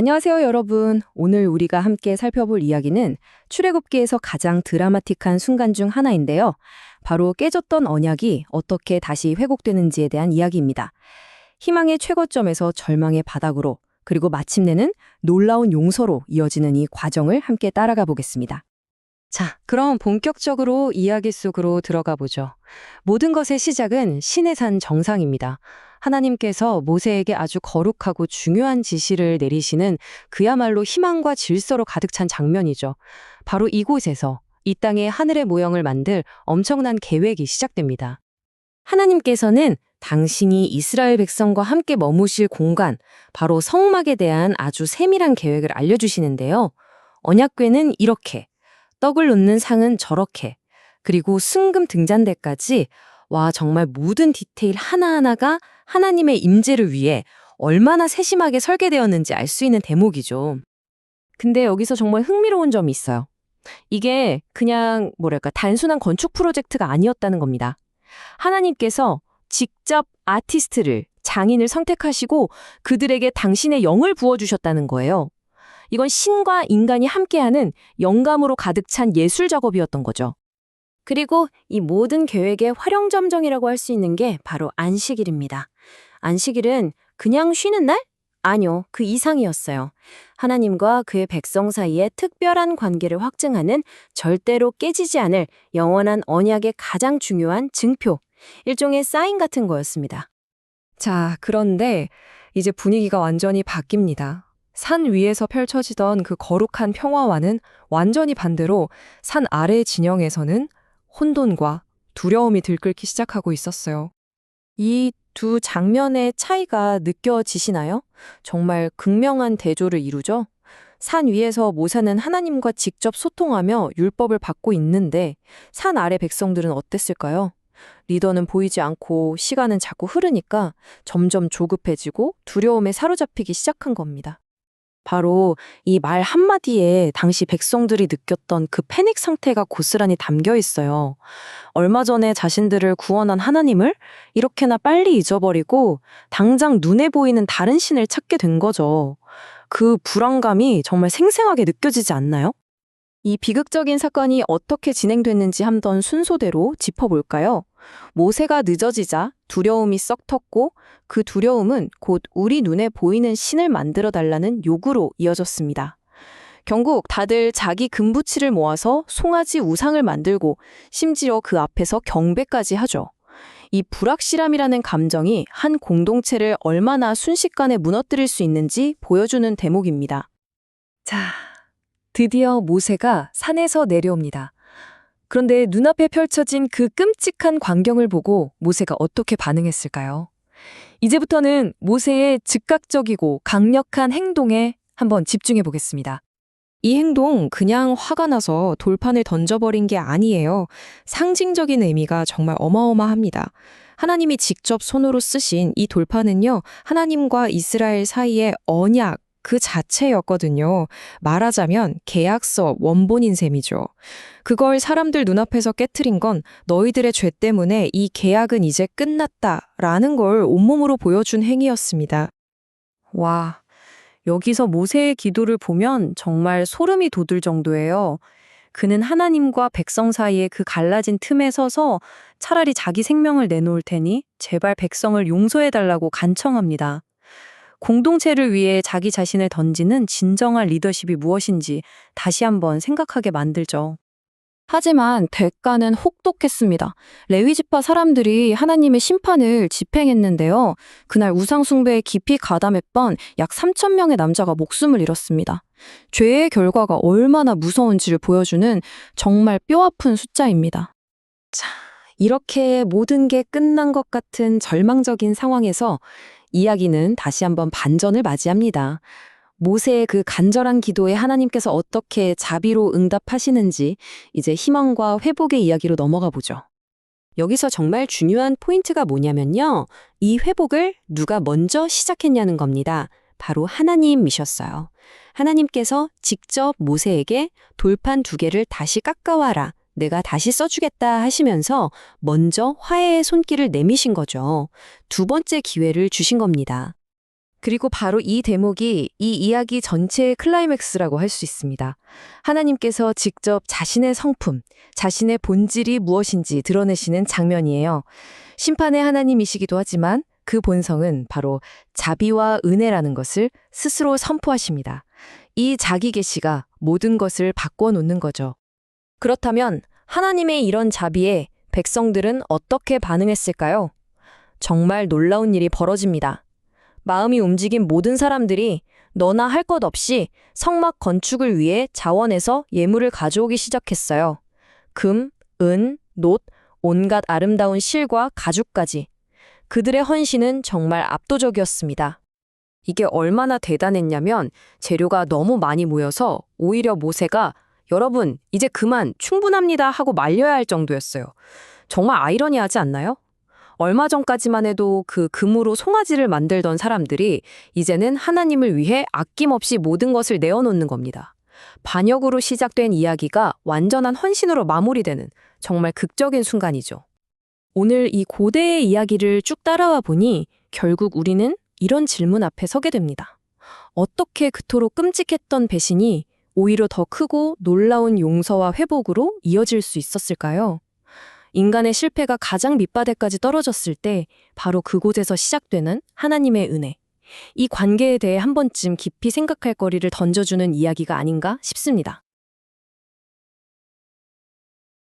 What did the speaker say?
안녕하세요, 여러분. 오늘 우리가 함께 살펴볼 이야기는 출애굽기에서 가장 드라마틱한 순간 중 하나인데요. 바로 깨졌던 언약이 어떻게 다시 회복되는지에 대한 이야기입니다. 희망의 최고점에서 절망의 바닥으로, 그리고 마침내는 놀라운 용서로 이어지는 이 과정을 함께 따라가 보겠습니다. 자, 그럼 본격적으로 이야기 속으로 들어가 보죠. 모든 것의 시작은 시내산 정상입니다. 하나님께서 모세에게 아주 거룩하고 중요한 지시를 내리시는 그야말로 희망과 질서로 가득 찬 장면이죠. 바로 이곳에서 이 땅에 하늘의 모형을 만들 엄청난 계획이 시작됩니다. 하나님께서는 당신이 이스라엘 백성과 함께 머무실 공간, 바로 성막에 대한 아주 세밀한 계획을 알려주시는데요. 언약궤는 이렇게, 떡을 놓는 상은 저렇게, 그리고 순금 등잔대까지 와 정말 모든 디테일 하나하나가 하나님의 임재를 위해 얼마나 세심하게 설계되었는지 알 수 있는 대목이죠. 근데 여기서 정말 흥미로운 점이 있어요. 이게 그냥 단순한 건축 프로젝트가 아니었다는 겁니다. 하나님께서 직접 아티스트를, 장인을 선택하시고 그들에게 당신의 영을 부어주셨다는 거예요. 이건 신과 인간이 함께하는 영감으로 가득 찬 예술 작업이었던 거죠. 그리고 이 모든 계획의 활용점정이라고 할 수 있는 게 바로 안식일입니다. 안식일은 그냥 쉬는 날? 아니요, 그 이상이었어요. 하나님과 그의 백성 사이에 특별한 관계를 확증하는 절대로 깨지지 않을 영원한 언약의 가장 중요한 증표, 일종의 사인 같은 거였습니다. 자, 그런데 이제 분위기가 완전히 바뀝니다. 산 위에서 펼쳐지던 그 거룩한 평화와는 완전히 반대로 산 아래 진영에서는 혼돈과 두려움이 들끓기 시작하고 있었어요. 이 두 장면의 차이가 느껴지시나요? 정말 극명한 대조를 이루죠? 산 위에서 모세는 하나님과 직접 소통하며 율법을 받고 있는데 산 아래 백성들은 어땠을까요? 리더는 보이지 않고 시간은 자꾸 흐르니까 점점 조급해지고 두려움에 사로잡히기 시작한 겁니다. 바로 이 말 한마디에 당시 백성들이 느꼈던 그 패닉 상태가 고스란히 담겨 있어요. 얼마 전에 자신들을 구원한 하나님을 이렇게나 빨리 잊어버리고 당장 눈에 보이는 다른 신을 찾게 된 거죠. 그 불안감이 정말 생생하게 느껴지지 않나요? 이 비극적인 사건이 어떻게 진행됐는지 한번 순서대로 짚어볼까요? 모세가 늦어지자 두려움이 썩 텄고 그 두려움은 곧 우리 눈에 보이는 신을 만들어 달라는 요구로 이어졌습니다. 결국 다들 자기 금부치를 모아서 송아지 우상을 만들고 심지어 그 앞에서 경배까지 하죠. 이 불확실함이라는 감정이 한 공동체를 얼마나 순식간에 무너뜨릴 수 있는지 보여주는 대목입니다. 자, 드디어 모세가 산에서 내려옵니다. 그런데 눈앞에 펼쳐진 그 끔찍한 광경을 보고 모세가 어떻게 반응했을까요? 이제부터는 모세의 즉각적이고 강력한 행동에 한번 집중해 보겠습니다. 이 행동 그냥 화가 나서 돌판을 던져버린 게 아니에요. 상징적인 의미가 정말 어마어마합니다. 하나님이 직접 손으로 쓰신 이 돌판은요, 하나님과 이스라엘 사이의 언약 그 자체였거든요. 말하자면 계약서 원본인 셈이죠. 그걸 사람들 눈앞에서 깨트린 건 너희들의 죄 때문에 이 계약은 이제 끝났다라는 걸 온몸으로 보여준 행위였습니다. 와, 여기서 모세의 기도를 보면 정말 소름이 돋을 정도예요. 그는 하나님과 백성 사이에 그 갈라진 틈에 서서 차라리 자기 생명을 내놓을 테니 제발 백성을 용서해달라고 간청합니다. 공동체를 위해 자기 자신을 던지는 진정한 리더십이 무엇인지 다시 한번 생각하게 만들죠. 하지만 대가는 혹독했습니다. 레위지파 사람들이 하나님의 심판을 집행했는데요. 그날 우상 숭배에 깊이 가담했던 약 3천 명의 남자가 목숨을 잃었습니다. 죄의 결과가 얼마나 무서운지를 보여주는 정말 뼈아픈 숫자입니다. 자, 이렇게 모든 게 끝난 것 같은 절망적인 상황에서 이야기는 다시 한번 반전을 맞이합니다. 모세의 그 간절한 기도에 하나님께서 어떻게 자비로 응답하시는지 이제 희망과 회복의 이야기로 넘어가 보죠. 여기서 정말 중요한 포인트가 뭐냐면요. 이 회복을 누가 먼저 시작했냐는 겁니다. 바로 하나님이셨어요. 하나님께서 직접 모세에게 돌판 2개를 다시 깎아와라. 내가 다시 써주겠다 하시면서 먼저 화해의 손길을 내미신 거죠. 두 번째 기회를 주신 겁니다. 그리고 바로 이 대목이 이 이야기 전체의 클라이맥스라고 할 수 있습니다. 하나님께서 직접 자신의 성품, 자신의 본질이 무엇인지 드러내시는 장면이에요. 심판의 하나님이시기도 하지만 그 본성은 바로 자비와 은혜라는 것을 스스로 선포하십니다. 이 자기 계시가 모든 것을 바꿔 놓는 거죠. 그렇다면 하나님의 이런 자비에 백성들은 어떻게 반응했을까요? 정말 놀라운 일이 벌어집니다. 마음이 움직인 모든 사람들이 너나 할 것 없이 성막 건축을 위해 자원해서 예물을 가져오기 시작했어요. 금, 은, 놋, 온갖 아름다운 실과 가죽까지. 그들의 헌신은 정말 압도적이었습니다. 이게 얼마나 대단했냐면 재료가 너무 많이 모여서 오히려 모세가 여러분, 이제 그만 충분합니다 하고 말려야 할 정도였어요. 정말 아이러니하지 않나요? 얼마 전까지만 해도 그 금으로 송아지를 만들던 사람들이 이제는 하나님을 위해 아낌없이 모든 것을 내어놓는 겁니다. 반역으로 시작된 이야기가 완전한 헌신으로 마무리되는 정말 극적인 순간이죠. 오늘 이 고대의 이야기를 쭉 따라와 보니 결국 우리는 이런 질문 앞에 서게 됩니다. 어떻게 그토록 끔찍했던 배신이 오히려 더 크고 놀라운 용서와 회복으로 이어질 수 있었을까요? 인간의 실패가 가장 밑바닥까지 떨어졌을 때 바로 그곳에서 시작되는 하나님의 은혜. 이 관계에 대해 한 번쯤 깊이 생각할 거리를 던져주는 이야기가 아닌가 싶습니다.